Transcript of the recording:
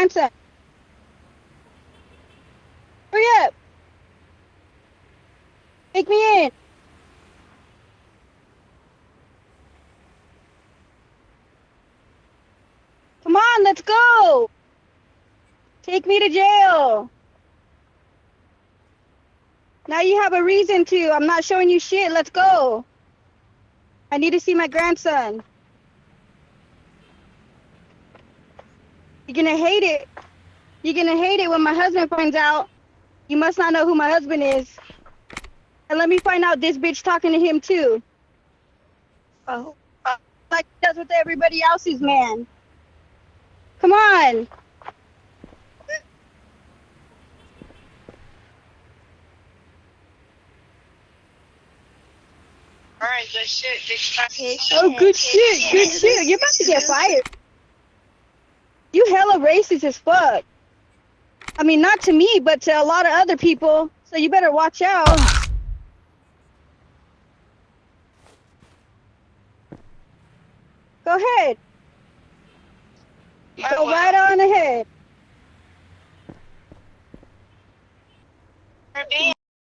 grandson. Hurry up. Take me in. Come on, let's go. Take me to jail. Now you have a reason to. I'm not showing you shit. Let's go. I need to see my grandson. You're gonna hate it. You're gonna hate it when my husband finds out. You must not know who my husband is. And let me find out this bitch talking to him too. Oh, like he does with everybody else's man. Come on. Alright, good shit. Oh, good shit. Good shit. You're about to get fired. You hella racist as fuck. I mean, not to me, but to a lot of other people. So you better watch out. Go ahead. Go right on ahead.